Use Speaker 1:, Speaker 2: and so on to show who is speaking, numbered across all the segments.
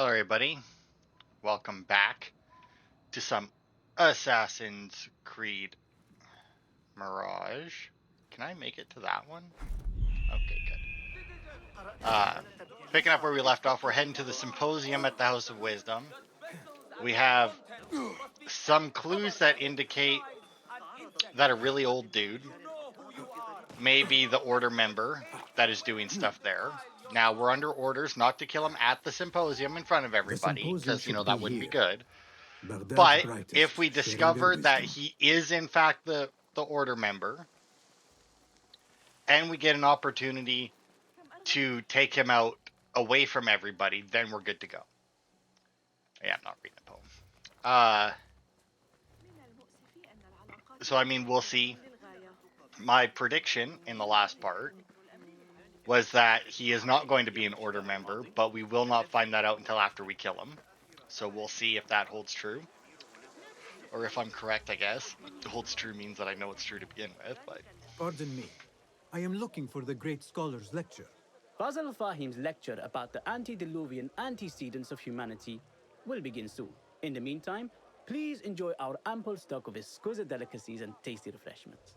Speaker 1: Hello, everybody. Welcome back to some Assassin's Creed Mirage. Can I make it to that one? Okay, good. Picking up where we left off, we're heading to the symposium at the House of Wisdom. We have some clues that indicate that a really old dude may be the Order member that is doing stuff there. Now, we're under orders not to kill him at the symposium in front of
Speaker 2: The
Speaker 1: everybody,
Speaker 2: symposium
Speaker 1: because,
Speaker 2: should
Speaker 1: that
Speaker 2: be
Speaker 1: wouldn't be
Speaker 2: here.
Speaker 1: good.
Speaker 2: Baghdad's
Speaker 1: But
Speaker 2: brightest,
Speaker 1: if we
Speaker 2: sharing their
Speaker 1: discover that
Speaker 2: wisdom.
Speaker 1: he is in fact the Order member, and we get an opportunity to take him out away from everybody, then we're good to go. Yeah, I'm not reading a poem. So I mean, we'll see. My prediction in the last part was that he is not going to be an Order member, but we will not find that out until after we kill him. So we'll see if that holds true. Or if I'm correct, I guess. Holds true means that I know it's true to begin with, but...
Speaker 2: Pardon me. I am looking for the great scholar's lecture.
Speaker 3: Fazl Fahim's lecture about the antediluvian antecedents of humanity will begin soon. In the meantime, please enjoy our ample stock of exquisite delicacies and tasty refreshments.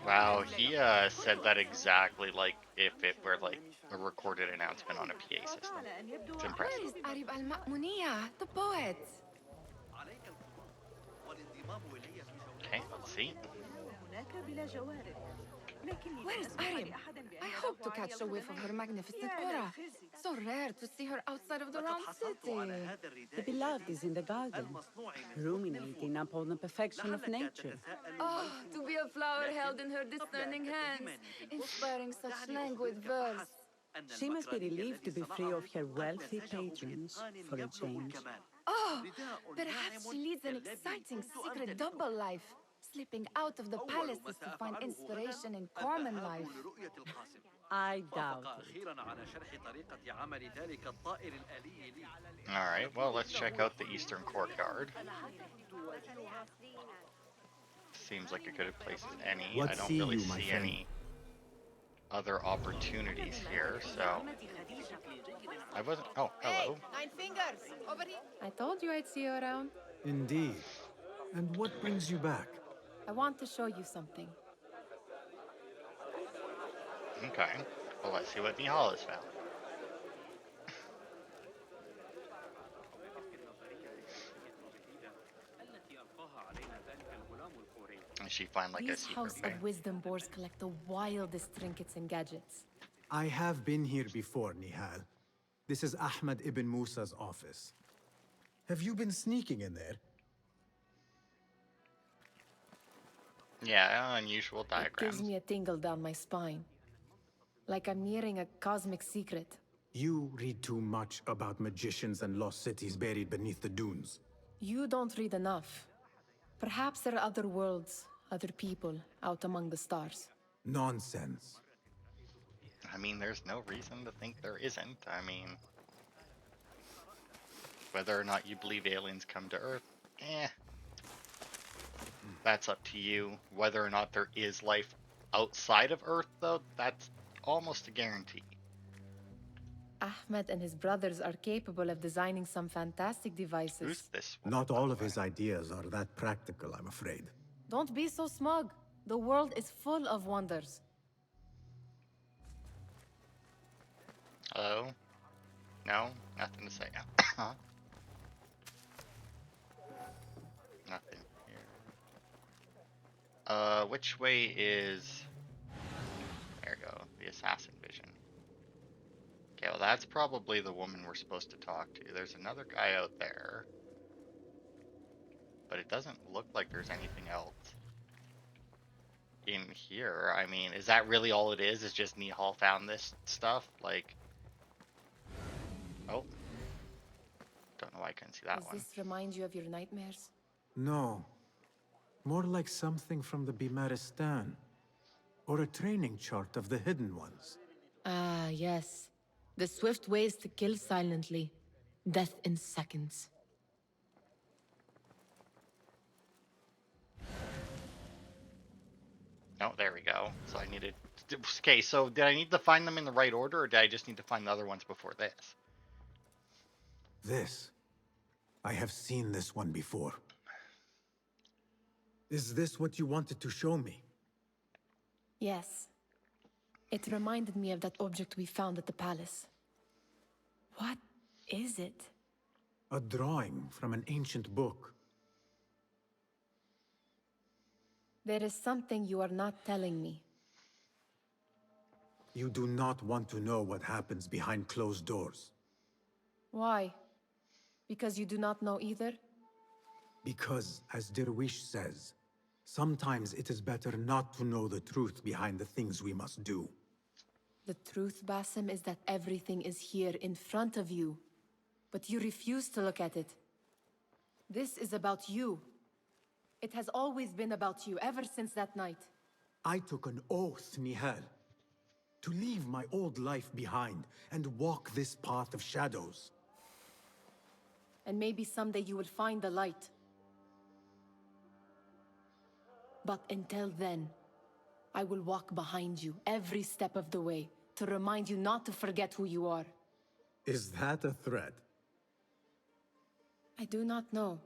Speaker 1: Wow, he said that exactly like if it were like a recorded announcement on a PA system. It's impressive.
Speaker 4: Where is Arib al-Ma'muniyah, the poet?
Speaker 1: Okay, let's see.
Speaker 4: Where is Arib? I hope to catch a whiff of her magnificent aura. So rare to see her outside of the round city.
Speaker 5: The beloved is in the garden, ruminating upon the perfection of nature.
Speaker 4: Oh, to be a flower held in her discerning hands, inspiring such languid verse.
Speaker 5: She must be relieved to be free of her wealthy patrons for a change.
Speaker 4: Oh, perhaps she leads an exciting secret double life, slipping out of the palaces to find inspiration in common life.
Speaker 5: I doubt it.
Speaker 1: Alright, well, let's check out the Eastern Courtyard. Seems like a good place as any.
Speaker 2: What
Speaker 1: I don't
Speaker 2: see
Speaker 1: really
Speaker 2: you, my
Speaker 1: see
Speaker 2: friend?
Speaker 1: any other opportunities here, so... I wasn't... Oh, hello.
Speaker 4: Nine fingers, over here. I told you I'd see you around.
Speaker 2: Indeed. And what brings you back?
Speaker 4: I want to show you something.
Speaker 1: Okay. Well, let's see what Nihal has found. Does she find like a
Speaker 4: These
Speaker 1: secret
Speaker 4: House
Speaker 1: bay?
Speaker 4: of Wisdom boars collect the wildest trinkets and gadgets.
Speaker 2: I have been here before, Nihal. This is Ahmed ibn Musa's office. Have you been sneaking in there?
Speaker 1: Yeah, unusual
Speaker 4: It
Speaker 1: diagrams.
Speaker 4: gives me a tingle down my spine. Like I'm nearing a cosmic secret.
Speaker 2: You read too much about magicians and lost cities buried beneath the dunes.
Speaker 4: You don't read enough. Perhaps there are other worlds, other people out among the stars.
Speaker 2: Nonsense.
Speaker 1: I mean, there's no reason to think there isn't. I mean, whether or not you believe aliens come to Earth, that's up to you. Whether or not there is life outside of Earth, though, that's almost a guarantee.
Speaker 4: Ahmed and his brothers are capable of designing some fantastic devices.
Speaker 1: Who's this one,
Speaker 2: Not
Speaker 1: by
Speaker 2: all
Speaker 1: the
Speaker 2: of
Speaker 1: way?
Speaker 2: his ideas are that practical, I'm afraid.
Speaker 4: Don't be so smug. The world is full of wonders.
Speaker 1: Hello? No? Nothing to say. Nothing here. Which way is... There we go, the assassin vision. Okay, well that's probably the woman we're supposed to talk to. There's another guy out there. But it doesn't look like there's anything else in here. I mean, is that really all it is? Is just Nihal found this stuff? Like... Oh. Don't know why I couldn't see that
Speaker 4: Does
Speaker 1: one.
Speaker 4: this remind you of your nightmares?
Speaker 2: No. More like something from the Bimaristan. Or a training chart of the hidden ones.
Speaker 4: Ah, yes. The swift ways to kill silently. Death in seconds.
Speaker 1: Oh, there we go. So I needed... Okay, so did I need to find them in the right order, or did I just need to find the other ones before this?
Speaker 2: This. I have seen this one before. Is this what you wanted to show me?
Speaker 6: Yes. It reminded me of that object we found at the palace. What is it?
Speaker 2: A drawing from an ancient book.
Speaker 6: There is something you are not telling me.
Speaker 2: You do not want to know what happens behind closed doors.
Speaker 6: Why? Because you do not know either?
Speaker 2: Because, as Derwish says, sometimes it is better not to know the truth behind the things we must do.
Speaker 6: The truth, Basim, is that everything is here in front of you. But you refuse to look at it. This is about you. It has always been about you, ever since that night.
Speaker 2: I took an oath, Nihal, to leave my old life behind and walk this path of shadows.
Speaker 6: And maybe someday you will find the light. But until then, I will walk behind you every step of the way to remind you not to forget who you are.
Speaker 2: Is that a threat?
Speaker 6: I do not know.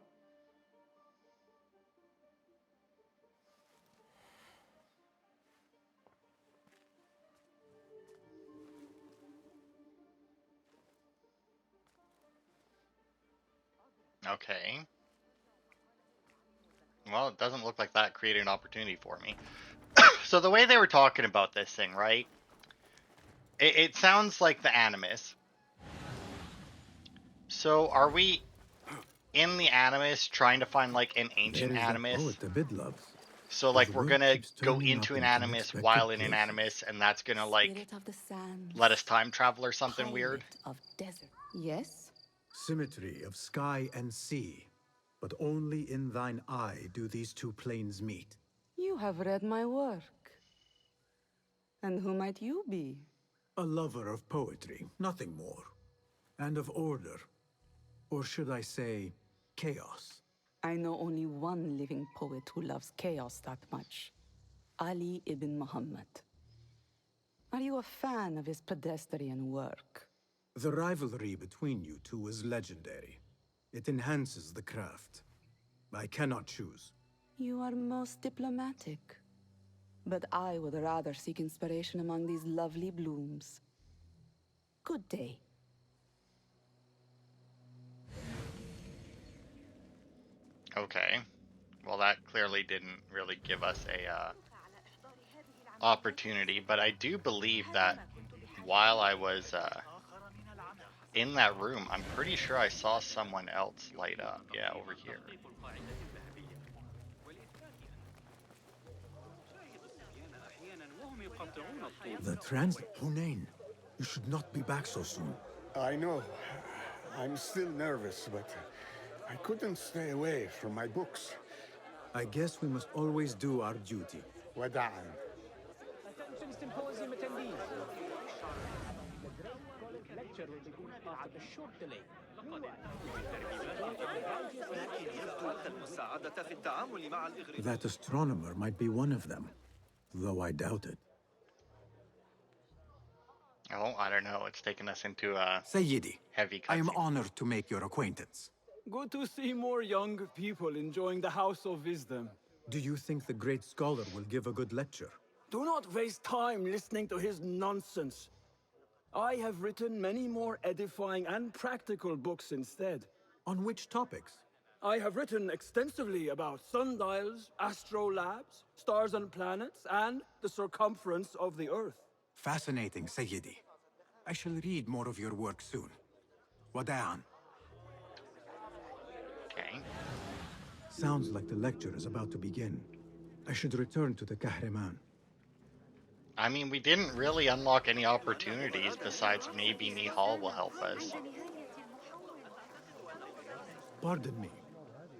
Speaker 1: Okay. Well, it doesn't look like that created an opportunity for me. So the way they were talking about this thing, right? It sounds like the Animus. So are we in the Animus trying to find like an ancient
Speaker 2: There is
Speaker 1: Animus?
Speaker 2: that poet Abid loves.
Speaker 1: So like
Speaker 2: His
Speaker 1: we're
Speaker 2: work
Speaker 1: gonna
Speaker 2: keeps
Speaker 1: go
Speaker 2: turning
Speaker 1: into
Speaker 2: up
Speaker 1: an
Speaker 2: in
Speaker 1: Animus
Speaker 2: unexpected
Speaker 1: while in an
Speaker 2: places.
Speaker 1: Animus, and that's gonna like
Speaker 5: Spirit of the sands.
Speaker 1: let us time travel or something weird.
Speaker 5: Pilot of desert. Yes?
Speaker 2: Symmetry of sky and sea. But only in thine eye do these two planes meet.
Speaker 5: You have read my work. And who might you be?
Speaker 2: A lover of poetry, nothing more. And of order. Or should I say, chaos.
Speaker 5: I know only one living poet who loves chaos that much. Ali ibn Muhammad. Are you a fan of his pedestrian work?
Speaker 2: The rivalry between you two is legendary. It enhances the craft. I cannot choose.
Speaker 5: You are most diplomatic. But I would rather seek inspiration among these lovely blooms. Good day.
Speaker 1: Okay. Well, that clearly didn't really give us a opportunity, but I do believe that while I was in that room, I'm pretty sure I saw someone else light up. Yeah, over here.
Speaker 2: The Hunain, you should not be back so soon.
Speaker 7: I know. I'm still nervous, but I couldn't stay away from my books.
Speaker 2: I guess we must always do our duty.
Speaker 7: Wada'an.
Speaker 3: Attention symposium attendees. The Great College lecture will begin after a short delay.
Speaker 2: That astronomer might be one of them, though I doubt it.
Speaker 1: Oh, I don't know. It's taken us into a
Speaker 2: Sayyidi,
Speaker 1: heavy
Speaker 2: I am
Speaker 1: cutscene.
Speaker 2: honored to make your acquaintance.
Speaker 8: Good to see more young people enjoying the House of Wisdom.
Speaker 2: Do you think the great scholar will give a good lecture?
Speaker 8: Do not waste time listening to his nonsense. I have written many more edifying and practical books instead.
Speaker 2: On which topics?
Speaker 8: I have written extensively about sundials, astrolabes, stars and planets, and the circumference of the Earth.
Speaker 2: Fascinating, Sayyidi. I shall read more of your work soon. Wada'an.
Speaker 1: Okay.
Speaker 2: Sounds like the lecture is about to begin. I should return to the Kahraman.
Speaker 1: I mean, we didn't really unlock any opportunities besides maybe Nihal will help us.
Speaker 2: Pardon me.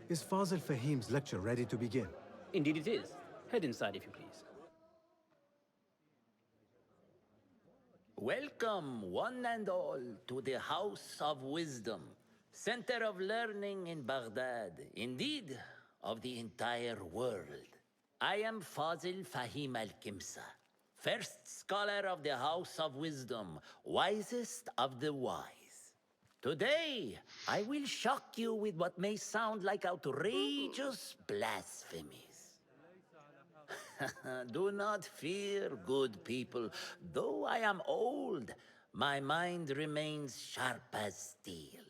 Speaker 2: Is Fazil Fahim's lecture ready to begin?
Speaker 3: Indeed it is. Head inside if you please.
Speaker 9: Welcome, one and all, to the House of Wisdom, center of learning in Baghdad, indeed, of the entire world. I am Fazil Fahim al-Kimsa, first scholar of the House of Wisdom, wisest of the wise. Today, I will shock you with what may sound like outrageous blasphemies. Do not fear, good people. Though I am old, my mind remains sharp as steel.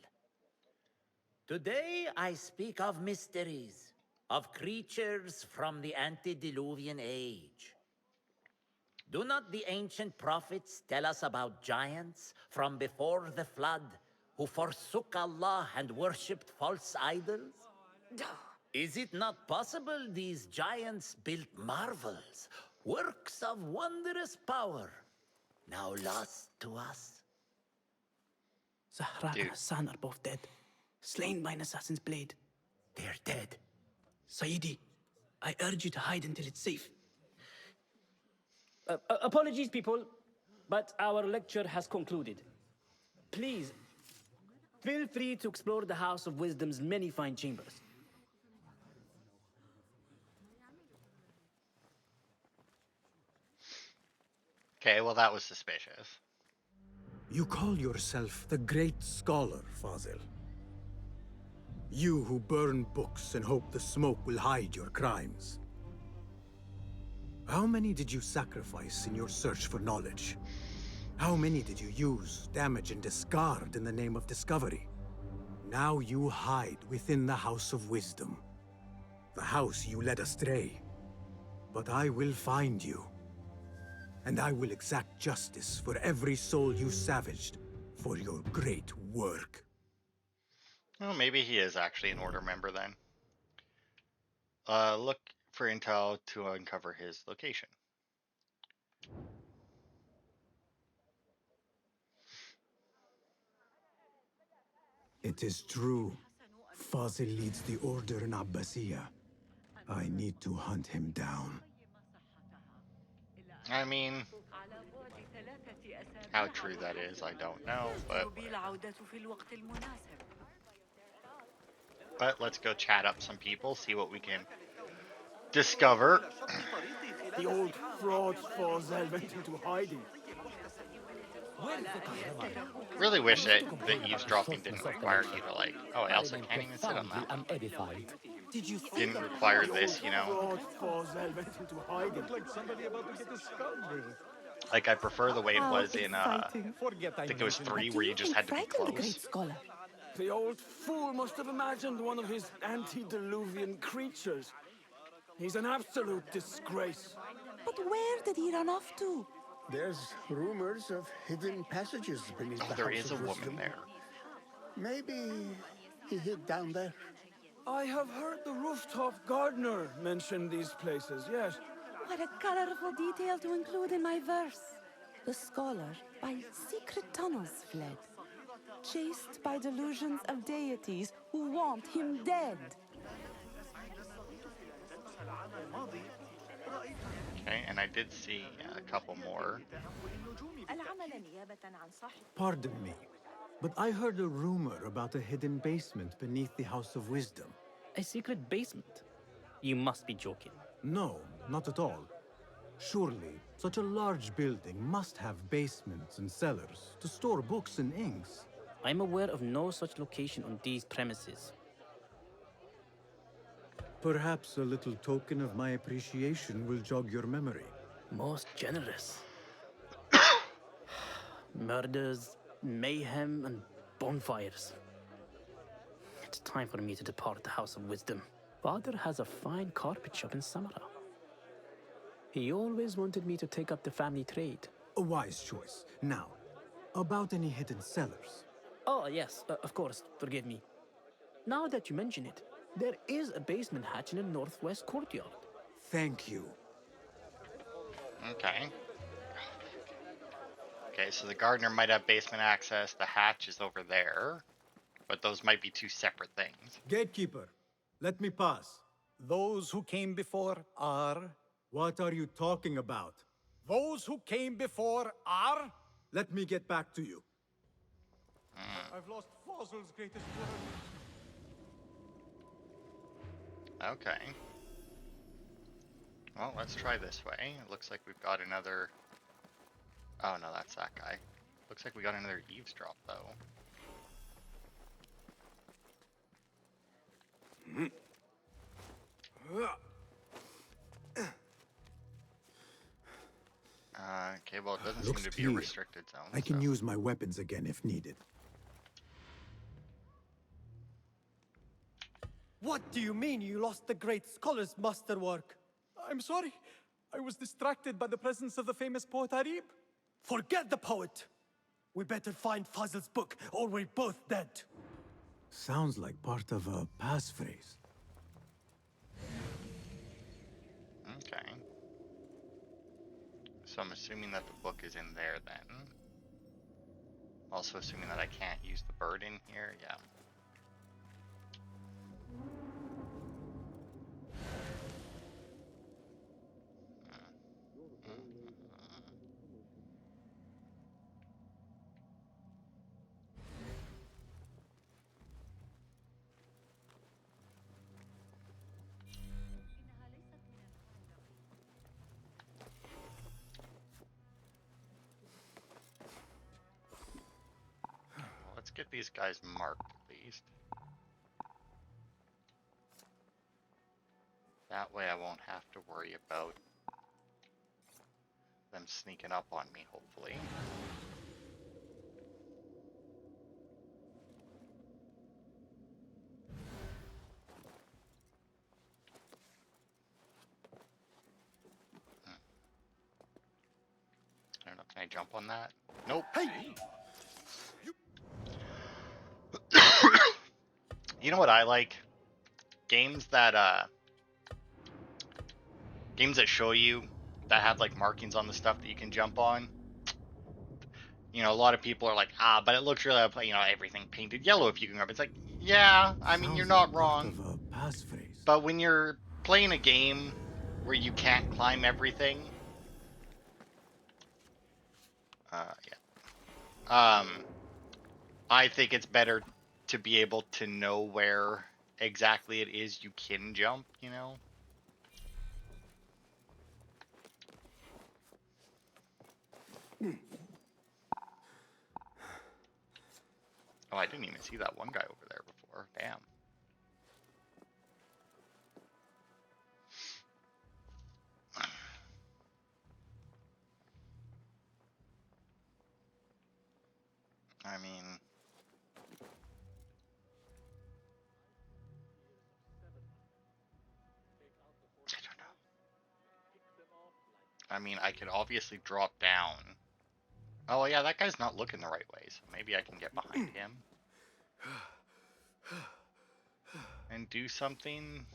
Speaker 9: Today, I speak of mysteries, of creatures from the antediluvian age. Do not the ancient prophets tell us about giants from before the flood who forsook Allah and worshipped false idols? Is it not possible these giants built marvels, works of wondrous power, now lost to us?
Speaker 3: Zahra and
Speaker 1: Dude.
Speaker 3: Hassan are both dead, slain by an assassin's blade.
Speaker 9: They're dead.
Speaker 3: Saidi, I urge you to hide until it's safe. Apologies, people, but our lecture has concluded. Please, feel free to explore the House of Wisdom's many fine chambers.
Speaker 1: Okay, well that was suspicious.
Speaker 2: You call yourself the great scholar, Fazil. You who burn books and hope the smoke will hide your crimes. How many did you sacrifice in your search for knowledge? How many did you use, damage, and discard in the name of discovery? Now you hide within the House of Wisdom. The house you led astray. But I will find you. And I will exact justice for every soul you savaged for your great work.
Speaker 1: Well, maybe he is actually an Order member then. Look for intel to uncover his location.
Speaker 2: It is true. Fazil leads the Order in Abbasiyah. I need to hunt him down.
Speaker 1: I mean, how true that is, I don't know, but let's go chat up some people, see what we can discover.
Speaker 8: The old fraud Fazil went into hiding.
Speaker 1: Really wish that the eavesdropping didn't require you to like, oh, I also can't even sit on that one. Didn't require this, you know.
Speaker 8: Fraud Fazil went into hiding.
Speaker 2: Like somebody about to get a scoundrel.
Speaker 1: Like I prefer the way it was in
Speaker 5: exciting.
Speaker 1: I think it was 3 where you just had to be
Speaker 5: Frighten the great
Speaker 1: close.
Speaker 5: scholar.
Speaker 8: The old fool must have imagined one of his antediluvian creatures. He's an absolute disgrace.
Speaker 5: But where did he run off to?
Speaker 7: There's rumors of hidden passages beneath the
Speaker 1: There
Speaker 7: House
Speaker 1: is a
Speaker 7: of
Speaker 1: woman
Speaker 7: Wisdom.
Speaker 1: there.
Speaker 7: Maybe he hid down there.
Speaker 8: I have heard the rooftop gardener mention these places, yes.
Speaker 5: What a colorful detail to include in my verse. The scholar by secret tunnels fled, chased by delusions of deities who want him dead.
Speaker 1: Okay, and I did see a couple more.
Speaker 2: Pardon me, but I heard a rumor about a hidden basement beneath the House of Wisdom.
Speaker 3: A secret basement? You must be joking.
Speaker 2: No, not at all. Surely, such a large building must have basements and cellars to store books and inks.
Speaker 3: I'm aware of no such location on these premises.
Speaker 2: Perhaps a little token of my appreciation will jog your memory.
Speaker 3: Most generous. Murders, mayhem, and bonfires. It's time for me to depart the House of Wisdom. Father has a fine carpet shop in Samara. He always wanted me to take up the family trade.
Speaker 2: A wise choice. Now, about any hidden cellars.
Speaker 3: Oh, yes, of course, forgive me. Now that you mention it, there is a basement hatch in the northwest courtyard.
Speaker 2: Thank you.
Speaker 1: Okay. Okay, so the gardener might have basement access, the hatch is over there, but those might be 2 separate things.
Speaker 2: Gatekeeper, let me pass.
Speaker 10: Those who came before are...
Speaker 2: What are you talking about?
Speaker 10: Those who came before are...
Speaker 2: Let me get back to you.
Speaker 10: I've lost Fazil's greatest work.
Speaker 1: Okay. Well, let's try this way. It looks like we've got another... Oh, no, that's that guy. Looks like we got another eavesdrop, though. Okay, well, it doesn't
Speaker 2: Looks
Speaker 1: seem to be a
Speaker 2: clear.
Speaker 1: restricted zone.
Speaker 2: I can
Speaker 1: so-
Speaker 2: use my weapons again if needed.
Speaker 10: What do you mean you lost the great scholar's masterwork? I'm sorry. I was distracted by the presence of the famous poet Arib. Forget the poet. We better find Fazl's book, or we're both dead.
Speaker 2: Sounds like part of a passphrase.
Speaker 1: Okay. So I'm assuming that the book is in there then. Also assuming that I can't use the bird in here. Yeah. Let's get these guys marked at least. That way I won't have to worry about them sneaking up on me, hopefully. I don't know, can I jump on that? Nope.
Speaker 10: Hey!
Speaker 1: You know what I like? Games that show you that have like markings on the stuff that you can jump on. You know, a lot of people are like, but it looks really, you know, everything painted yellow if you can grab it. It's like, yeah, I mean, you're not wrong.
Speaker 2: Part of a passphrase.
Speaker 1: But when you're playing a game where you can't climb everything, I think it's better to be able to know where exactly it is you can jump, you know? Oh, I didn't even see that one guy over there before. Damn. I mean, I don't know. I mean, I could obviously drop down. Oh, yeah, that guy's not looking the right way, so maybe I can get behind him. And do something.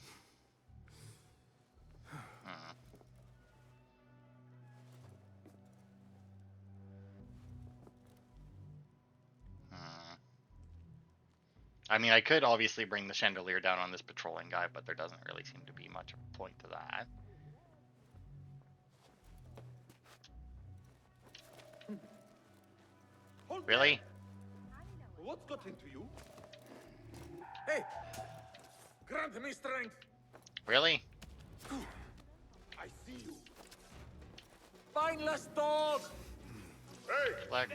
Speaker 1: I mean, I could obviously bring the chandelier down on this patrolling guy, but there doesn't really seem to be much of a point to that. Really?
Speaker 10: What's got into you? Hey! Grant me strength!
Speaker 1: Really?
Speaker 10: I see you. Spineless dog! Hey!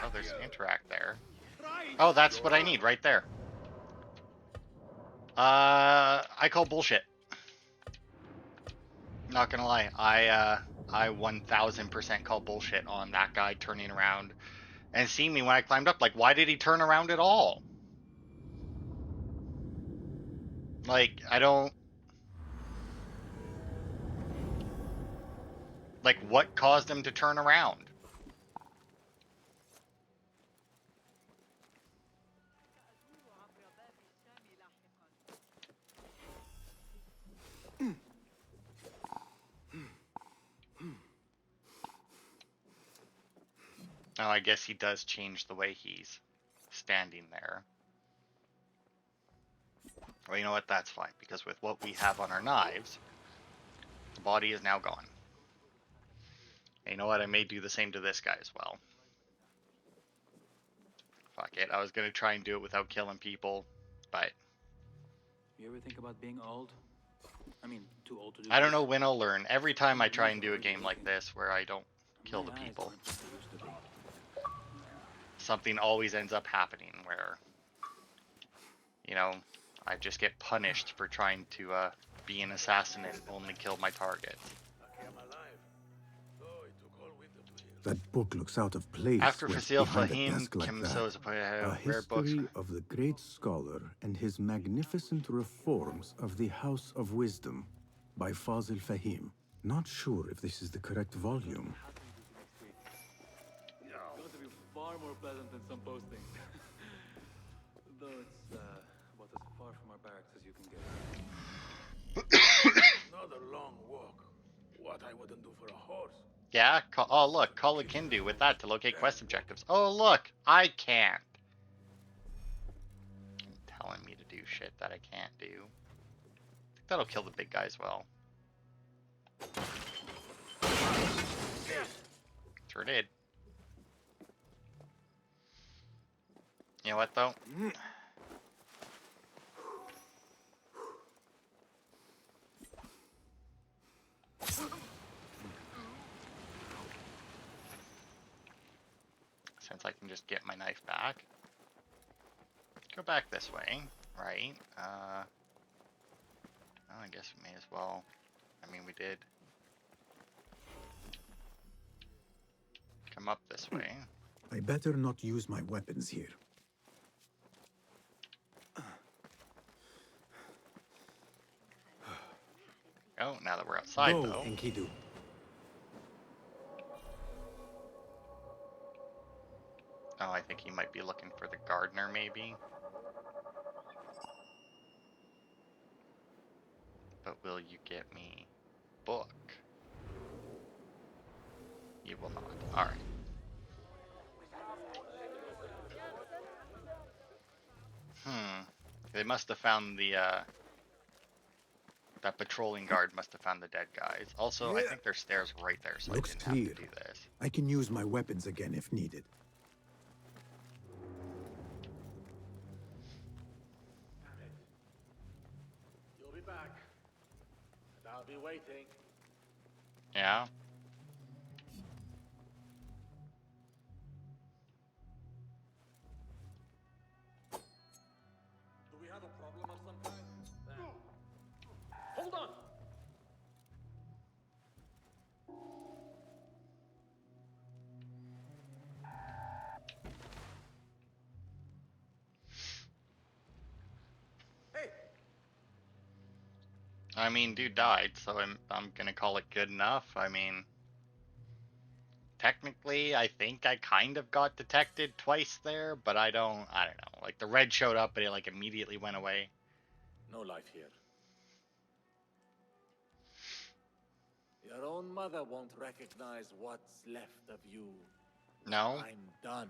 Speaker 1: Oh, there's interact there. Oh, that's what I need right there. I call bullshit. Not gonna lie, I 1000% call bullshit on that guy turning around and seeing me when I climbed up. Like, why did he turn around at all? Like, I don't... Like, what caused him to turn around? Oh, I guess he does change the way he's standing there. Well, you know what? That's fine, because with what we have on our knives, the body is now gone. And you know what? I may do the same to this guy as well. Fuck it. I was going to try and do it without killing people, but...
Speaker 11: You ever think about being old? I mean, too old to do
Speaker 1: I don't
Speaker 11: this?
Speaker 1: know when I'll learn. Every time I try and do a game like this where I don't kill the
Speaker 11: My eyes
Speaker 1: people,
Speaker 11: aren't what they used to be.
Speaker 1: something always ends up happening where, you know, I just get punished for trying to be an assassin and only kill my target.
Speaker 2: That book looks out of place
Speaker 1: After
Speaker 2: when
Speaker 1: Fasil
Speaker 2: behind a
Speaker 1: Fahim
Speaker 2: desk like
Speaker 1: Kim
Speaker 2: that.
Speaker 1: So is
Speaker 2: A
Speaker 1: rare books.
Speaker 2: history of the great scholar and his magnificent reforms of the House of Wisdom by Fazil Fahim. Not sure if this is the correct volume.
Speaker 11: It's going to be far more pleasant than some posting. Though it's about as far from our barracks as you can get.
Speaker 7: Another long walk. What I wouldn't do for a horse.
Speaker 1: Yeah? Oh, look. Call a Kindu with that to locate quest objectives. Oh, look. I can't. Telling me to do shit that I can't do. I think that'll kill the big guy as well. Sure did. You know what, though? Since I can just get my knife back. Go back this way, right? Oh, I guess we may as well. I mean, we did. Come up this way.
Speaker 2: I better not use my weapons here.
Speaker 1: Oh, now that we're outside,
Speaker 2: Go,
Speaker 1: though.
Speaker 2: Enkidu.
Speaker 1: Oh, I think he might be looking for the gardener, maybe. But will you get me book? You will not. Alright. They must have found the, that patrolling guard must have found the dead guys. Also, I think there's stairs right there, so
Speaker 2: Looks
Speaker 1: I didn't
Speaker 2: clear.
Speaker 1: have to do this.
Speaker 2: I can use my weapons again if needed.
Speaker 12: You'll be back. And I'll be waiting.
Speaker 1: Yeah?
Speaker 12: Do we have a problem of some kind? Hold on! Hey!
Speaker 1: I mean, dude died, so I'm gonna call it good enough. I mean, technically, I think I kind of got detected twice there, but I don't know. Like, the red showed up, but it, like, immediately went away.
Speaker 12: No life here. Your own mother won't recognize what's left of you.
Speaker 1: No?
Speaker 12: I'm done.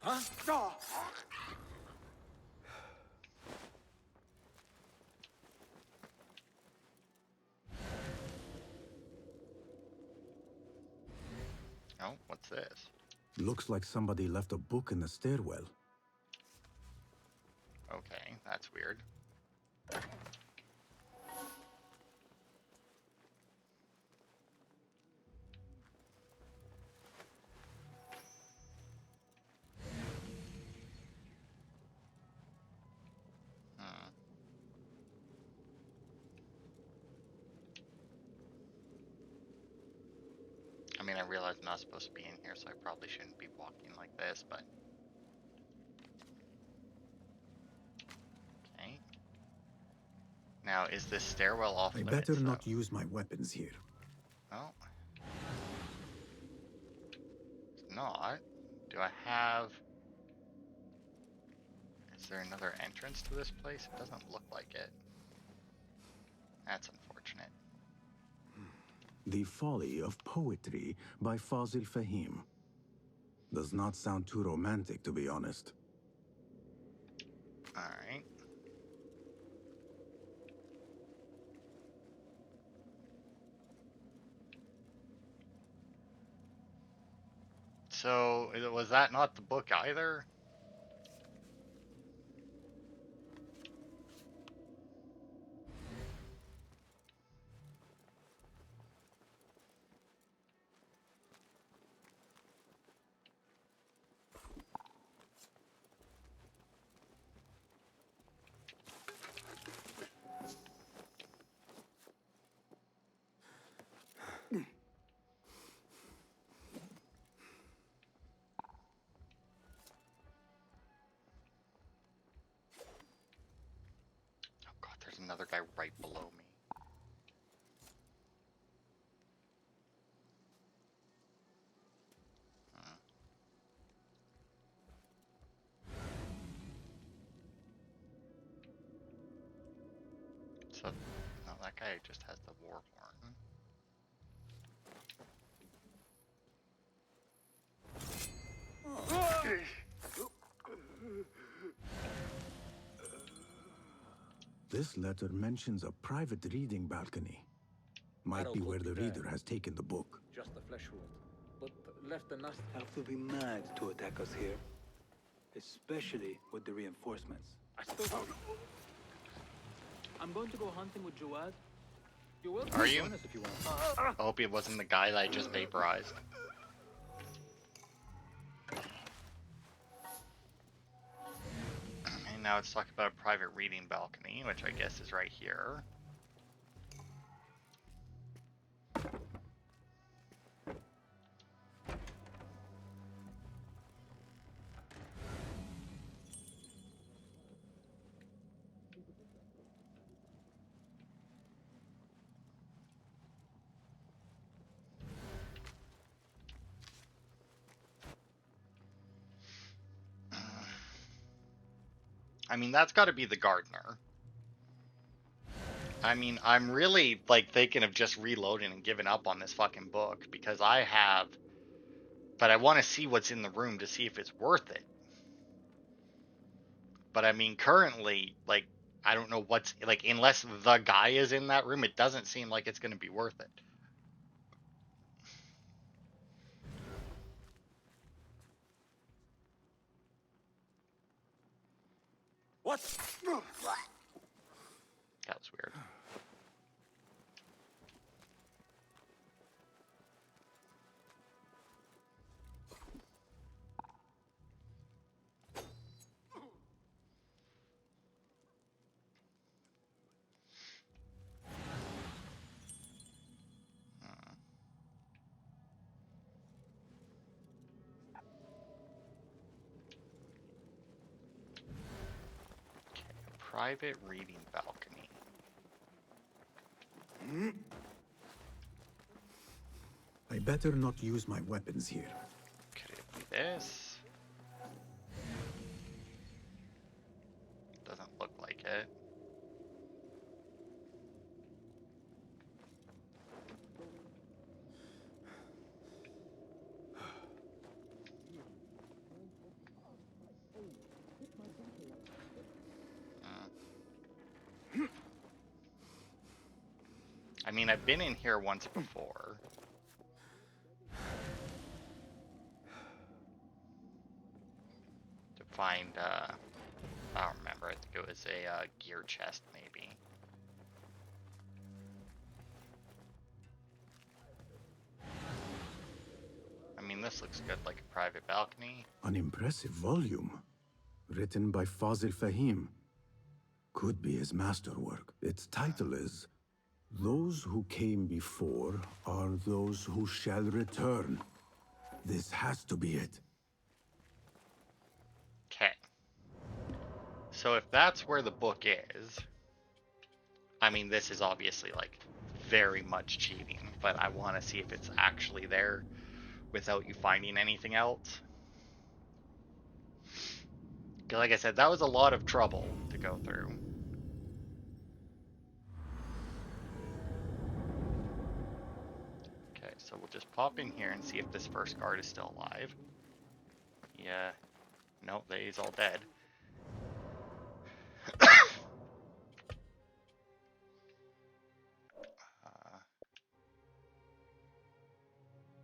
Speaker 12: Huh?
Speaker 1: Oh, what's this?
Speaker 2: Looks like somebody left a book in the stairwell.
Speaker 1: Okay, that's weird. I mean, I realize I'm not supposed to be in here, so I probably shouldn't be walking like this, but... Okay. Now, is this stairwell off
Speaker 2: I
Speaker 1: limits,
Speaker 2: better
Speaker 1: though?
Speaker 2: not use my weapons here.
Speaker 1: Well... It's not. Do I have... Is there another entrance to this place? It doesn't look like it. That's unfortunate.
Speaker 2: The Folly of Poetry by Fazil Fahim. Does not sound too romantic, to be honest.
Speaker 1: Alright. So, was that not the book either? So, no, that guy just has the war horn.
Speaker 2: This letter mentions a private reading balcony. Might
Speaker 12: Harold
Speaker 2: be
Speaker 12: will
Speaker 2: where
Speaker 12: be
Speaker 2: the
Speaker 12: there.
Speaker 2: reader has taken the book.
Speaker 12: Just a flesh wound. But left a nasty...
Speaker 13: Elf will be mad to attack us here. Especially with the reinforcements.
Speaker 11: I still don't... I'm going to go hunting with Jawad. You're welcome
Speaker 1: Are
Speaker 11: to
Speaker 1: you?
Speaker 11: join us if you want.
Speaker 1: I hope it wasn't the guy that I just vaporized. And now it's talking about a private reading balcony, which I guess is right here. I mean, that's got to be the gardener. I mean, I'm really, like, thinking of just reloading and giving up on this fucking book, because I have... But I want to see what's in the room to see if it's worth it. But, I mean, currently, like, I don't know what's... Like, unless the guy is in that room, it doesn't seem like it's going to be worth it.
Speaker 8: What?
Speaker 1: That was weird. Private reading balcony.
Speaker 2: I better not use my weapons here.
Speaker 1: Could it be this? Doesn't look like it. I mean, I've been in here once before. To find, I don't remember, I think it was a gear chest, maybe. I mean, this looks good, like a private balcony.
Speaker 2: An impressive volume. Written by Fazil Fahim. Could be his masterwork. Its title is... Those who came before are those who shall return. This has to be it.
Speaker 1: Okay. So if that's where the book is... I mean, this is obviously, like, very much cheating, but I want to see if it's actually there without you finding anything else. Because, like I said, that was a lot of trouble to go through. Okay, so we'll just pop in here and see if this first guard is still alive. Yeah. Nope, he's all dead.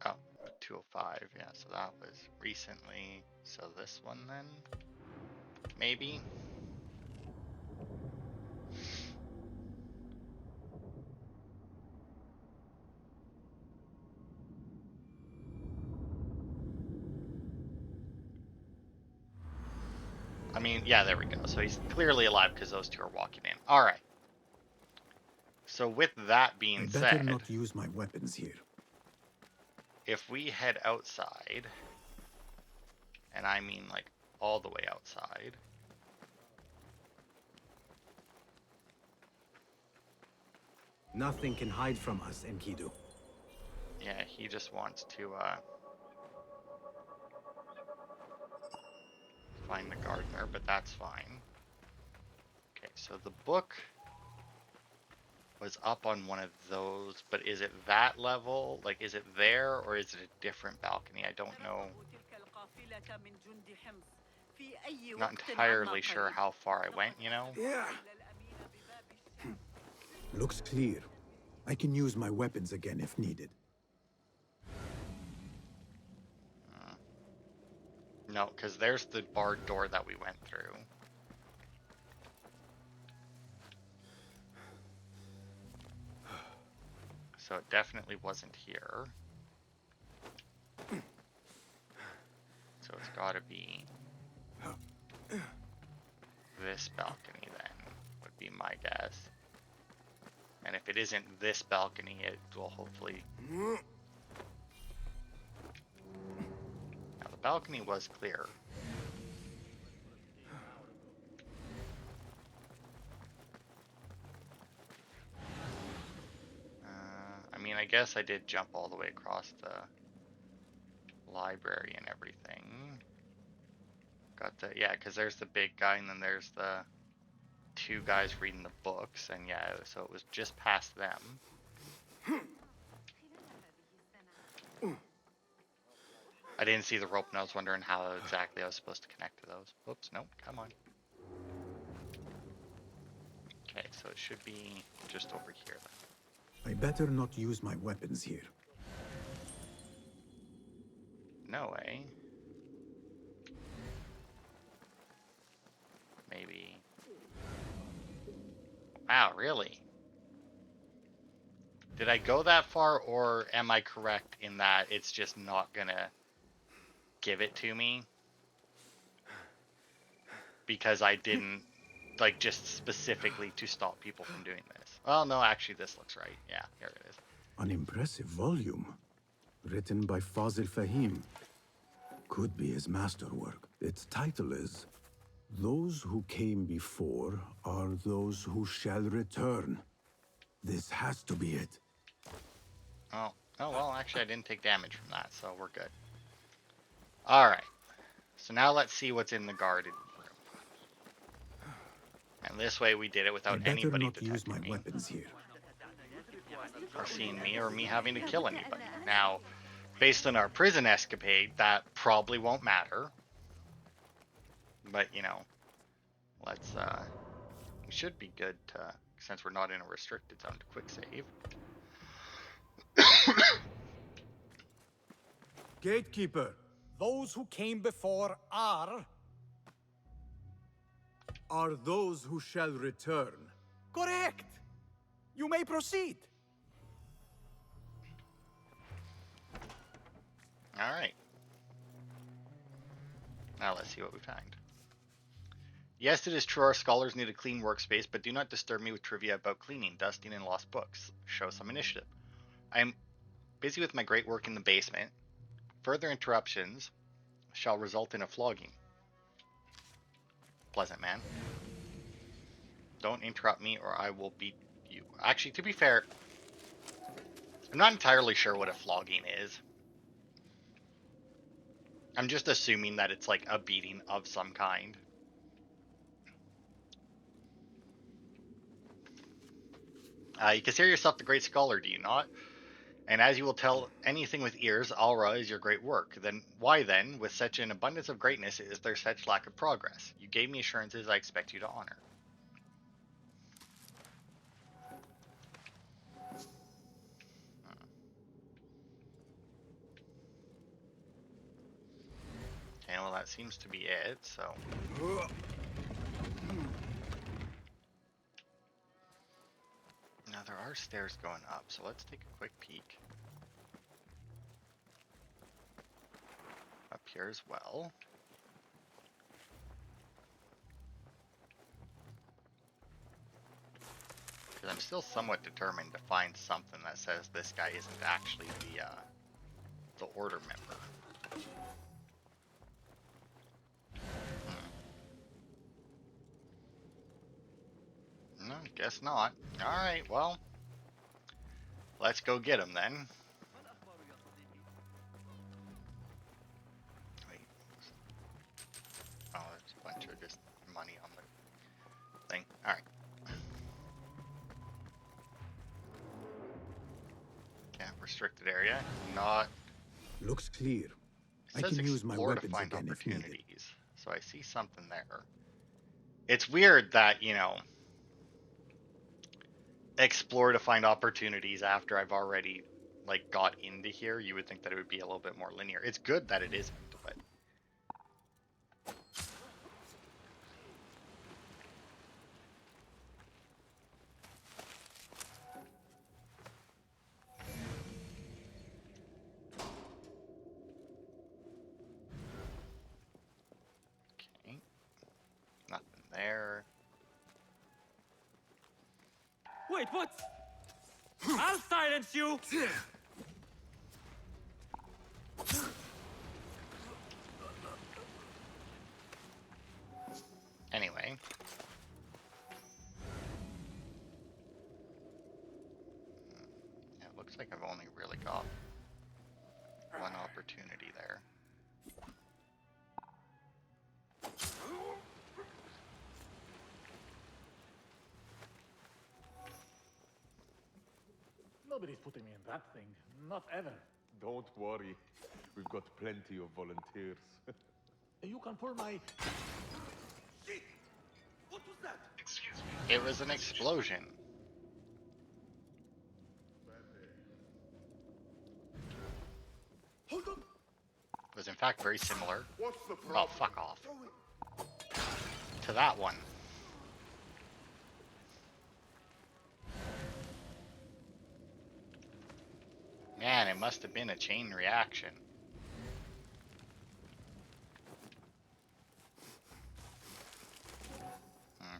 Speaker 1: Oh, 205, yeah, so that was recently. So this one then? Maybe? I mean, yeah, there we go. So he's clearly alive because those two are walking in. All right. So with that being
Speaker 2: I better
Speaker 1: said,
Speaker 2: not use my weapons here.
Speaker 1: if we head outside, and I mean like all the way outside,
Speaker 2: Nothing can hide from us, Enkidu.
Speaker 1: yeah, he just wants to find the gardener, but that's fine. Okay, so the book was up on one of those, but is it that level? Like, is it there, or is it a different balcony? I don't know. Not entirely sure how far I went, you know?
Speaker 7: Yeah.
Speaker 2: Looks clear. I can use my weapons again if needed.
Speaker 1: No, because there's the barred door that we went through. So it definitely wasn't here. So it's gotta be this balcony then, would be my guess. And if it isn't this balcony, it will hopefully... Now the balcony was clear. I mean, I guess I did jump all the way across the library and everything. Got the, yeah, because there's the big guy and then there's the two guys reading the books, and yeah, so it was just past them. I didn't see the rope and I was wondering how exactly I was supposed to connect to those. Whoops, nope, come on. Okay, so it should be just over here then.
Speaker 2: I better not use my weapons here.
Speaker 1: No way. Maybe. Wow, really? Did I go that far, or am I correct in that it's just not gonna give it to me? Because I didn't, like, just specifically to stop people from doing this. Well, no, actually this looks right. Yeah, here it is.
Speaker 2: An impressive volume. Written by Fazil Fahim. Could be his masterwork. Its title is Those Who Came Before Are Those Who Shall Return. This has to be it.
Speaker 1: Oh, well, actually I didn't take damage from that, so we're good. Alright. So now let's see what's in the garden room. And this way we did it without anybody
Speaker 2: not use my
Speaker 1: detecting me.
Speaker 2: weapons here.
Speaker 1: Or seeing me, or me having to kill anybody. Now, based on our prison escapade, that probably won't matter. But, you know, let's, we should be good to, since we're not in a restricted zone, to quick save.
Speaker 10: Gatekeeper, those who came before are
Speaker 2: those who shall return.
Speaker 10: correct. You may proceed.
Speaker 1: Alright. Now let's see what we find. Yes, it is true our scholars need a clean workspace, but do not disturb me with trivia about cleaning, dusting, and lost books. Show some initiative. I am busy with my great work in the basement. Further interruptions shall result in a flogging. Pleasant man. Don't interrupt me or I will beat you. Actually, to be fair, I'm not entirely sure what a flogging is. I'm just assuming that it's like a beating of some kind. You consider yourself the great scholar, do you not? And as you will tell anything with ears, Alra is your great work. Then why then, with such an abundance of greatness, is there such lack of progress? You gave me assurances I expect you to honor. Okay, well that seems to be it, so... Now there are stairs going up, so let's take a quick peek. Up here as well. Because I'm still somewhat determined to find something that says this guy isn't actually the order member. No, guess not. Alright, well. Let's go get him then. Wait. Oh, there's a bunch of just money on the thing. Alright. restricted area. Not.
Speaker 2: Looks clear.
Speaker 1: It
Speaker 2: I
Speaker 1: says
Speaker 2: can use my
Speaker 1: explore to
Speaker 2: weapons
Speaker 1: find
Speaker 2: again if needed.
Speaker 1: opportunities. So I see something there. It's weird that, you know, explore to find opportunities after I've already, like, got into here. You would think that it would be a little bit more linear. It's good that it isn't, but... Okay. Nothing there.
Speaker 10: Wait, what? I'll silence you!
Speaker 1: Anyway. Yeah, it looks like I've only really got one opportunity there.
Speaker 12: Nobody's putting me in that thing. Not ever.
Speaker 14: Don't worry. We've got plenty of volunteers.
Speaker 12: You can pull my... Shit! What was that?
Speaker 14: Excuse me.
Speaker 1: It was an explosion.
Speaker 12: Hold on!
Speaker 1: It was in fact very similar.
Speaker 7: What's the
Speaker 1: Oh,
Speaker 7: problem?
Speaker 1: fuck off. To that one. Man, it must have been a chain reaction.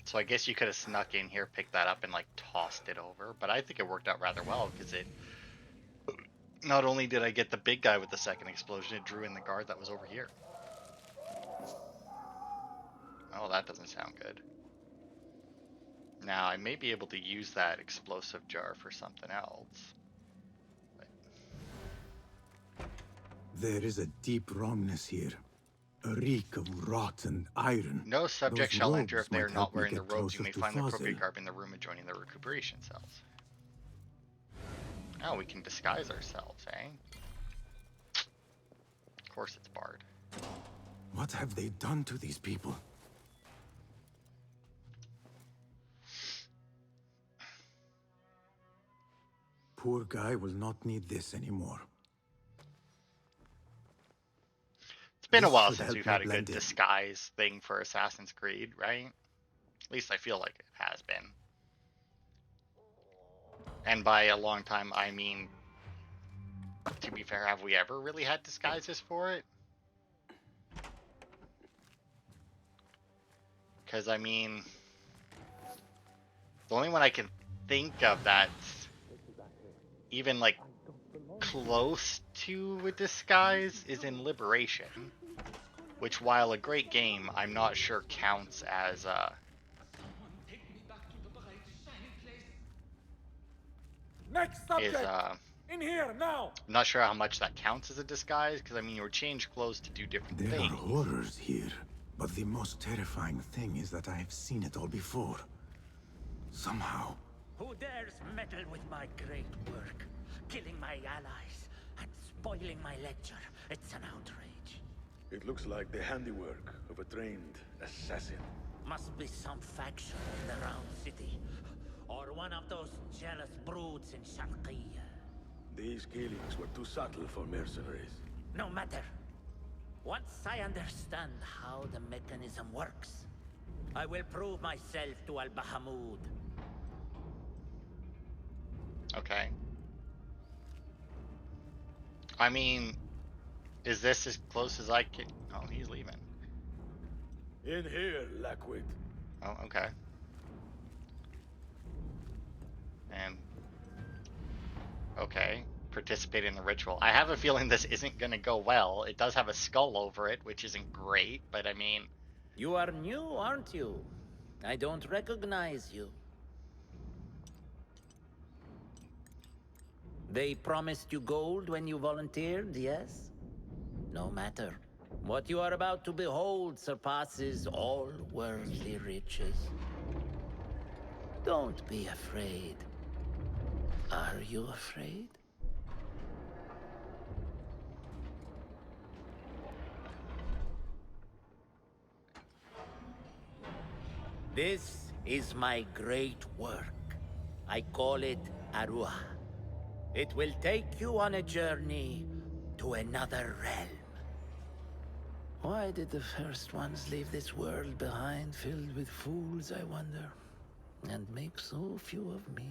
Speaker 1: So I guess you could have snuck in here, picked that up, and like tossed it over. But I think it worked out rather well because it... Not only did I get the big guy with the second explosion, it drew in the guard that was over here. Oh, that doesn't sound good. Now, I may be able to use that explosive jar for something else.
Speaker 2: There is a deep wrongness here. A reek of rotten iron.
Speaker 1: No subject
Speaker 2: Those
Speaker 1: shall enter
Speaker 2: robes
Speaker 1: if they are
Speaker 2: might
Speaker 1: not
Speaker 2: help me
Speaker 1: wearing the
Speaker 2: get
Speaker 1: robes. You
Speaker 2: closer
Speaker 1: may
Speaker 2: to
Speaker 1: find the appropriate
Speaker 2: Fazil.
Speaker 1: garb in the room adjoining the recuperation cells. Oh, we can disguise ourselves, eh? Of course it's barred.
Speaker 2: What have they done to these people? Poor guy will not need this anymore.
Speaker 1: It's been a
Speaker 2: This
Speaker 1: while
Speaker 2: should
Speaker 1: since
Speaker 2: help
Speaker 1: we've
Speaker 2: me
Speaker 1: had a good
Speaker 2: blend in.
Speaker 1: disguise thing for Assassin's Creed, right? At least I feel like it has been. And by a long time, I mean, to be fair, have we ever really had disguises for it? Because, I mean, the only one I can think of that's even, like, close to a disguise is in Liberation. Which, while a great game, I'm not sure counts as,
Speaker 12: Next subject! In here, now!
Speaker 1: I'm not sure how much that counts as a disguise, because, I mean, you would change clothes to do different
Speaker 2: There
Speaker 1: things.
Speaker 2: are horrors here, but the most terrifying thing is that I have seen it all before. Somehow.
Speaker 9: Who dares meddle with my great work? Killing my allies and spoiling my lecture. It's an outrage.
Speaker 15: It looks like the handiwork of a trained assassin.
Speaker 9: Must be some faction in the Round City. Or one of those jealous broods in Sharqiyya.
Speaker 15: These killings were too subtle for mercenaries.
Speaker 9: No matter. Once I understand how the mechanism works, I will prove myself to Al-Bahamud.
Speaker 1: Okay. I mean, is this as close as I can? Oh, he's leaving.
Speaker 15: In here, Lackwit.
Speaker 1: Oh, okay. And okay, participate in the ritual. I have a feeling this isn't gonna go well. It does have a skull over it, which isn't great, but I mean...
Speaker 9: You are new, aren't you? I don't recognize you. They promised you gold when you volunteered, yes? No matter. What you are about to behold surpasses all worldly riches. Don't be afraid. Are you afraid? This is my great work. I call it Arua. It will take you on a journey to another realm. Why did the first ones leave this world behind filled with fools, I wonder? And make so few of me.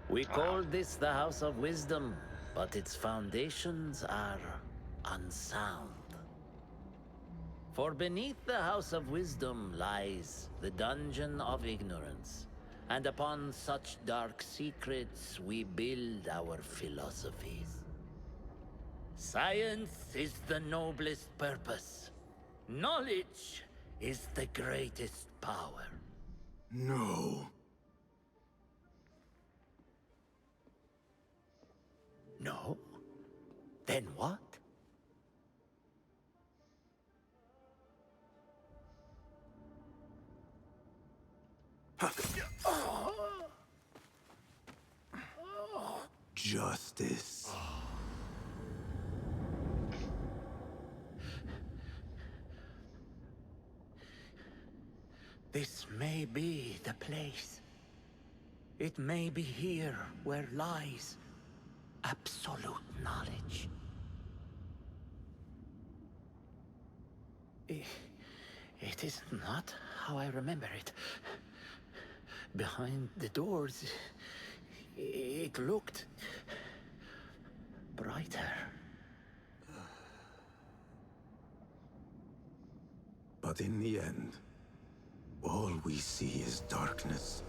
Speaker 9: We call this the House of Wisdom, but its foundations are unsound. For beneath the House of Wisdom lies the Dungeon of Ignorance, and upon such dark secrets we build our philosophies. Science is the noblest purpose. Knowledge is the greatest power.
Speaker 2: No.
Speaker 9: No? Then what?
Speaker 2: Justice.
Speaker 9: This may be the place. It may be here where lies absolute knowledge. It is not how I remember it. Behind the doors, it looked brighter.
Speaker 2: But in the end, all we see is darkness.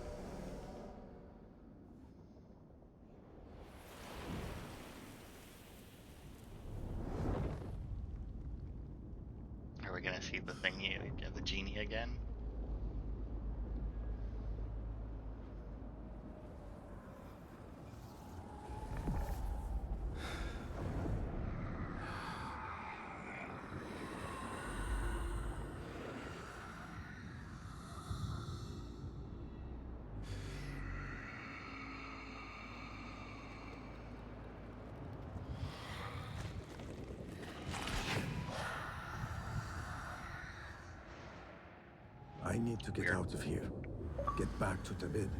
Speaker 1: Are we gonna see the thingy, the genie again?
Speaker 2: I need to get out of here. Get back to Tabid.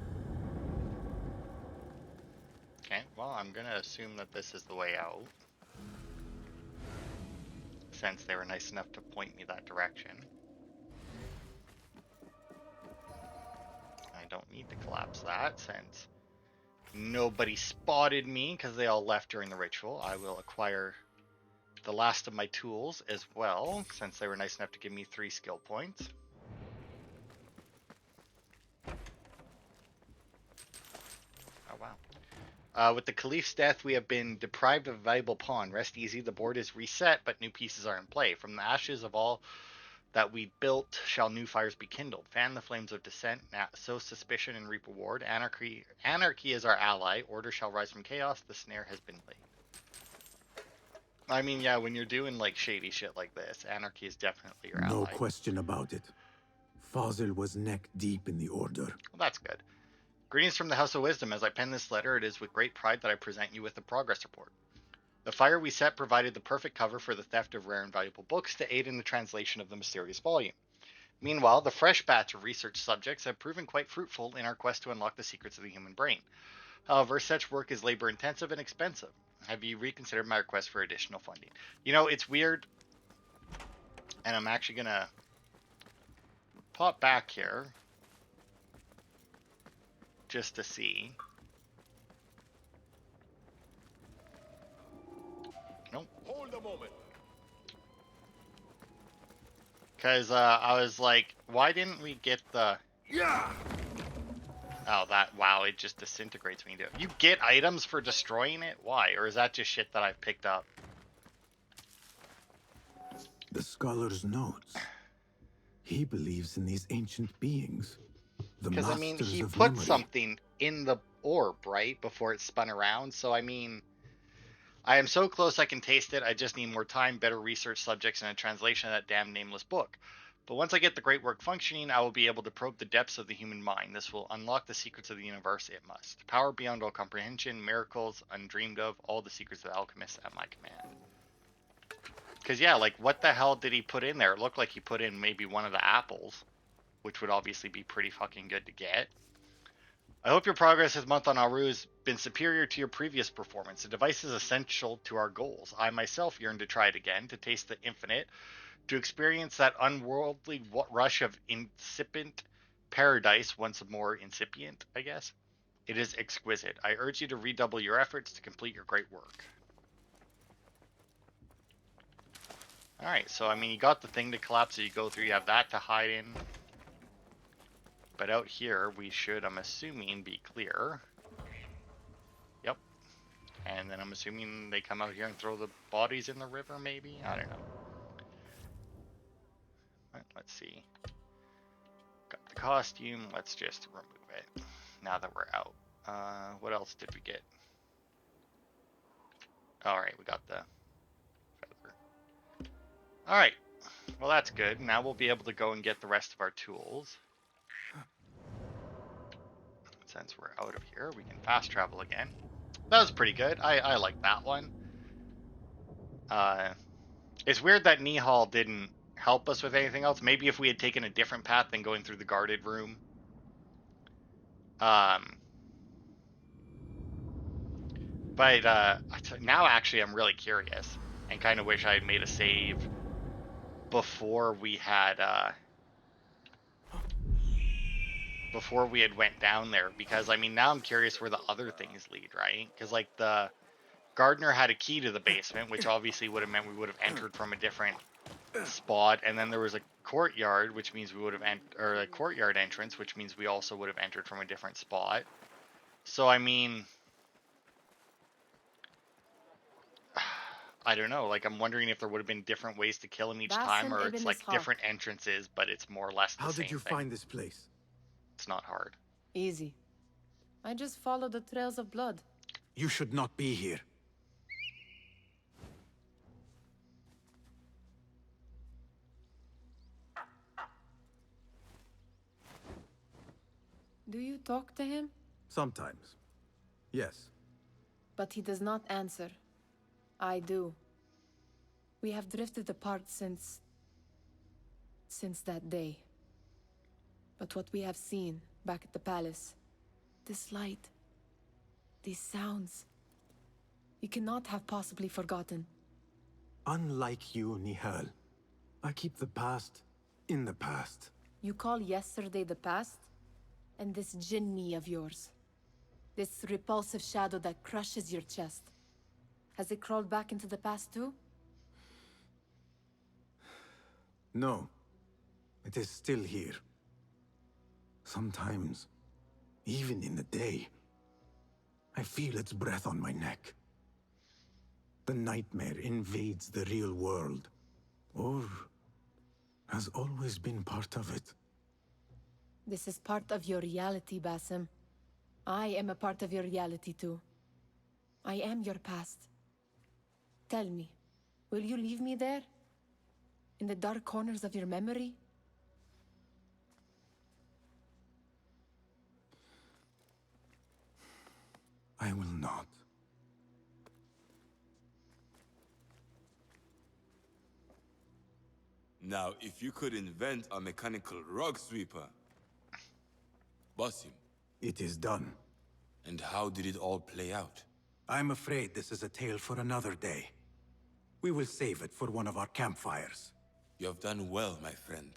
Speaker 1: Okay, well, I'm gonna assume that this is the way out, since they were nice enough to point me that direction. I don't need to collapse that, since nobody spotted me because they all left during the ritual. I will acquire the last of my tools as well, since they were nice enough to give me 3 skill points. Oh, wow. With the Caliph's death, we have been deprived of a valuable pawn. Rest easy, the board is reset, but new pieces are in play. From the ashes of all that we built shall new fires be kindled. Fan the flames of dissent, sow suspicion and reap reward. Anarchy is our ally. Order shall rise from chaos. The snare has been laid. I mean, yeah, when you're doing like shady shit like this, anarchy is definitely your ally.
Speaker 2: No question about it. Fazil was neck deep in the Order.
Speaker 1: Well, that's good. Greetings from the House of Wisdom. As I pen this letter, it is with great pride that I present you with the progress report. The fire we set provided the perfect cover for the theft of rare and valuable books to aid in the translation of the mysterious volume. Meanwhile, the fresh batch of research subjects have proven quite fruitful in our quest to unlock the secrets of the human brain. However, such work is labor-intensive and expensive. Have you reconsidered my request for additional funding? You know, it's weird, and I'm actually going to pop back here just to see. Nope.
Speaker 15: Hold a moment.
Speaker 1: Because I was like, why didn't we get the...
Speaker 15: Yeah!
Speaker 1: Oh, wow, it just disintegrates when you do it. You get items for destroying it? Why? Or is that just shit that I've picked up?
Speaker 2: The scholar's notes. He believes in these ancient beings.
Speaker 1: Because, I mean, he
Speaker 2: of
Speaker 1: put
Speaker 2: memory.
Speaker 1: something in the orb, right? Before it spun around. So, I mean, I am so close I can taste it. I just need more time, better research subjects, and a translation of that damn nameless book. But once I get the great work functioning, I will be able to probe the depths of the human mind. This will unlock the secrets of the universe. It must. Power beyond all comprehension, miracles undreamed of, all the secrets of the alchemists at my command. Because, yeah, like, what the hell did he put in there? It looked like he put in maybe one of the apples. which would obviously be pretty fucking good to get. I hope your progress this month on Aru has been superior to your previous performance. The device is essential to our goals. I myself yearn to try it again, to taste the infinite, to experience that unworldly rush of incipient paradise, once more incipient, I guess. It is exquisite. I urge you to redouble your efforts to complete your great work. Alright, so I mean, you got the thing to collapse that you go through, you have that to hide in. But out here, we should, I'm assuming, be clear. Yep. And then I'm assuming they come out here and throw the bodies in the river, maybe? I don't know. Right, let's see. Got the costume, let's just remove it now that we're out. What else did we get? Alright, we got the feather. Alright, well that's good. Now we'll be able to go and get the rest of our tools. Since we're out of here, we can fast travel again. That was pretty good. I like that one. It's weird that Nihal didn't help us with anything else. Maybe if we had taken a different path than going through the guarded room. But now actually I'm really curious and kind of wish I had made a save before we had went down there, because I mean now I'm curious where the other things lead, right? Because like the gardener had a key to the basement, which obviously would have meant we would have entered from a different spot, and then there was a courtyard, which means we would have or a courtyard entrance, which means we also would have entered from a different spot. So I mean, I don't know, like I'm wondering if there would have been different ways to kill him each time, or it's like different entrances, but it's more or less the same thing.
Speaker 2: How did you find this place?
Speaker 1: It's not hard.
Speaker 6: Easy. I just follow the trails of blood.
Speaker 2: You should not be here.
Speaker 6: Do you talk to him?
Speaker 2: Sometimes. Yes.
Speaker 6: But he does not answer. I do. We have drifted apart since that day. But what we have seen back at the palace, this light, these sounds, you cannot have possibly forgotten.
Speaker 2: Unlike you, Nihal, I keep the past in the past.
Speaker 6: You call yesterday the past? And this Jinni of yours, this repulsive shadow that crushes your chest, has it crawled back into the past too?
Speaker 2: No. It is still here. Sometimes, even in the day, I feel its breath on my neck. The nightmare invades the real world, or has always been part of it.
Speaker 6: This is part of your reality, Basim. I am a part of your reality too. I am your past. Tell me, will you leave me there? In the dark corners of your memory?
Speaker 2: I will not.
Speaker 16: Now, if you could invent a mechanical rug sweeper... Basim.
Speaker 2: It is done.
Speaker 16: And how did it all play out?
Speaker 2: I'm afraid this is a tale for another day. We will save it for one of our campfires.
Speaker 16: You have done well, my friend.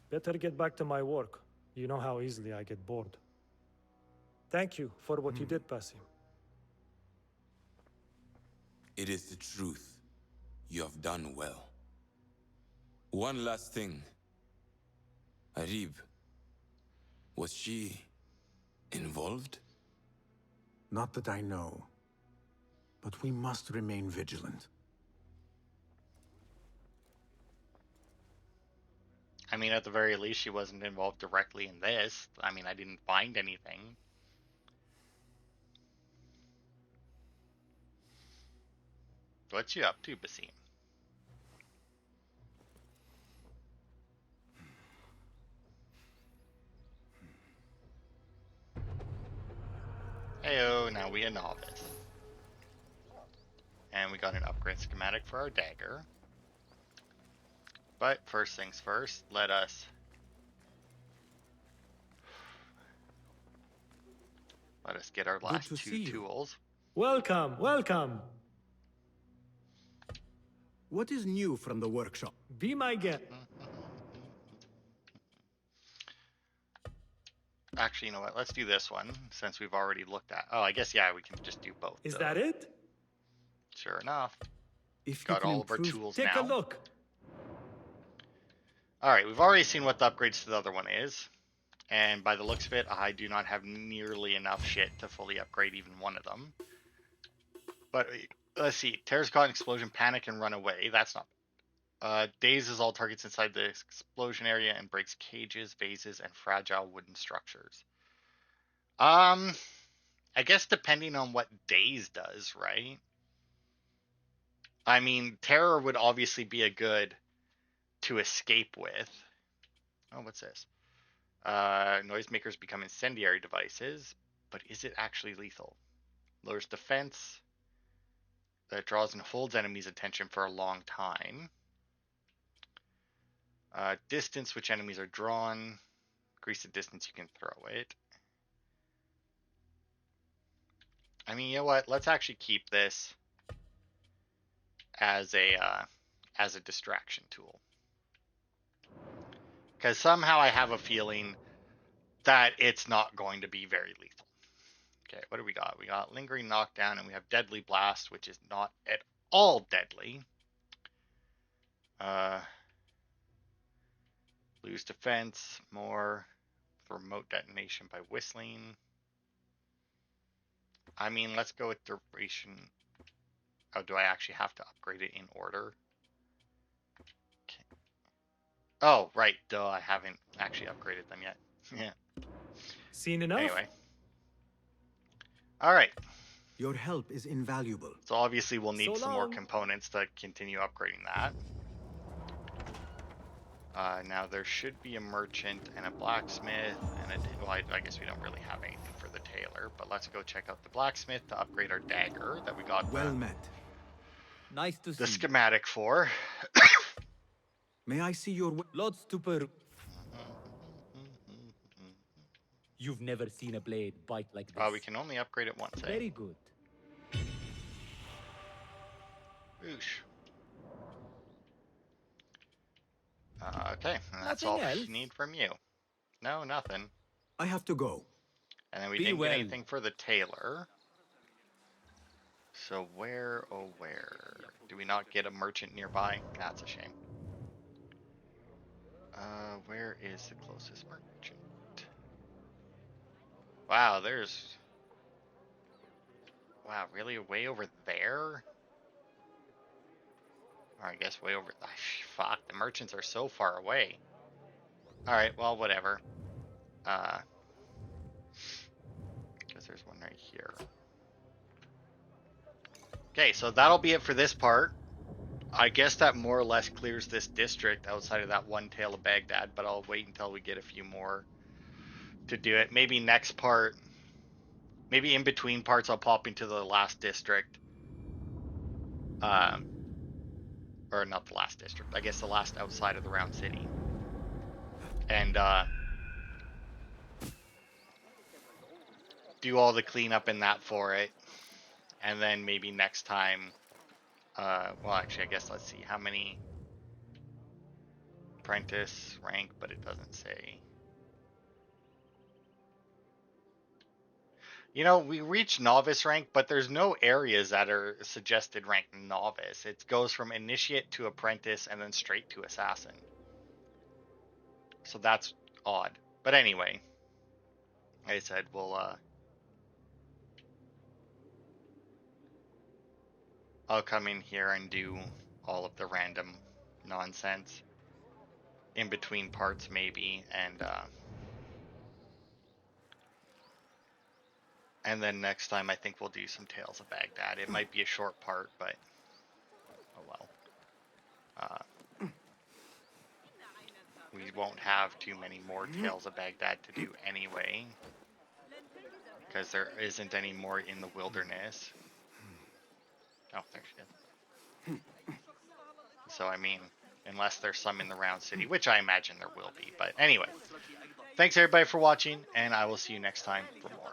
Speaker 10: Better get back to my work. You know how easily I get bored. Thank you for what you did, Basim.
Speaker 16: It is the truth. You have done well. One last thing. Arib. Was she... involved?
Speaker 2: Not that I know. But we must remain vigilant.
Speaker 1: I mean, at the very least, she wasn't involved directly in this. I mean, I didn't find anything. What you up to, Basim? Heyo, now we a novice. And we got an upgrade schematic for our dagger. But first things first, let us Let us get our last two tools.
Speaker 10: Welcome, welcome.
Speaker 2: What is new from the workshop?
Speaker 10: Be my guest.
Speaker 1: Actually, you know what? Let's do this one since we've already looked at. Oh, I guess yeah, we can just do both.
Speaker 10: Is that it?
Speaker 1: Sure enough.
Speaker 2: If
Speaker 1: got all of our tools
Speaker 10: Take
Speaker 1: now.
Speaker 10: a look.
Speaker 1: All right, we've already seen what the upgrades to the other one is, and by the looks of it, I do not have nearly enough shit to fully upgrade even one of them. But let's see. Terror's caught an explosion, panic, and run away. That's not. Dazes all targets inside the explosion area and breaks cages, vases, and fragile wooden structures. I guess depending on what Daze does, right? I mean, Terror would obviously be a good to escape with. Oh, what's this? Noisemakers become incendiary devices, but is it actually lethal? Lowers defense. That draws and holds enemies' attention for a long time. Distance, which enemies are drawn. Increase the distance you can throw it. I mean, you know what? Let's actually keep this as a distraction tool. Because somehow I have a feeling that it's not going to be very lethal. Okay, what do we got? We got Lingering Knockdown, and we have Deadly Blast, which is not at all deadly. Lose defense, more remote detonation by whistling. I mean, let's go with duration. Oh, do I actually have to upgrade it in order? Okay. Oh, right, duh, I haven't actually upgraded them yet. Yeah.
Speaker 10: Seen enough?
Speaker 1: Anyway. Alright.
Speaker 2: Your help is invaluable.
Speaker 1: So obviously we'll need
Speaker 10: So
Speaker 1: some more
Speaker 10: long.
Speaker 1: components to continue upgrading that. Now there should be a merchant and a blacksmith and a, well, I guess we don't really have anything for the tailor, but let's go check out the blacksmith to upgrade our dagger that we got
Speaker 2: Well met.
Speaker 17: Nice to
Speaker 1: the
Speaker 17: see.
Speaker 1: schematic for.
Speaker 2: May I see your...
Speaker 17: Lots to per. You've never seen a blade bite like this.
Speaker 1: We can only upgrade it once, eh?
Speaker 17: Very good.
Speaker 1: Oosh. Okay, and that's all we need from you. No, nothing.
Speaker 2: I have to go.
Speaker 1: And then we didn't get anything for the tailor. So where, oh where? Do we not get a merchant nearby? That's a shame. Where is the closest merchant? Wow, there's... Wow, really way over there? Or I guess way over... Fuck, the merchants are so far away. Alright, well, whatever. Because there's one right here. Okay, so that'll be it for this part. I guess that more or less clears this district outside of that one Tale of Baghdad, but I'll wait until we get a few more to do it. Maybe next part, maybe in between parts, I'll pop into the last district. Or not the last district, I guess the last outside of the Round City. And do all the cleanup in that for it. And then maybe next time, well, actually, I guess let's see how many apprentice rank, but it doesn't say. You know, we reach novice rank, but there's no areas that are suggested rank novice. It goes from initiate to apprentice and then straight to assassin. So that's odd. But anyway, like I said, I'll come in here and do all of the random nonsense in between parts maybe, and then next time I think we'll do some Tales of Baghdad. It might be a short part, but oh well. We won't have too many more Tales of Baghdad to do anyway, because there isn't any more in the wilderness. Oh, there she is. So, I mean, unless there's some in the Round City, which I imagine there will be. But anyway, thanks everybody for watching, and I will see you next time for more.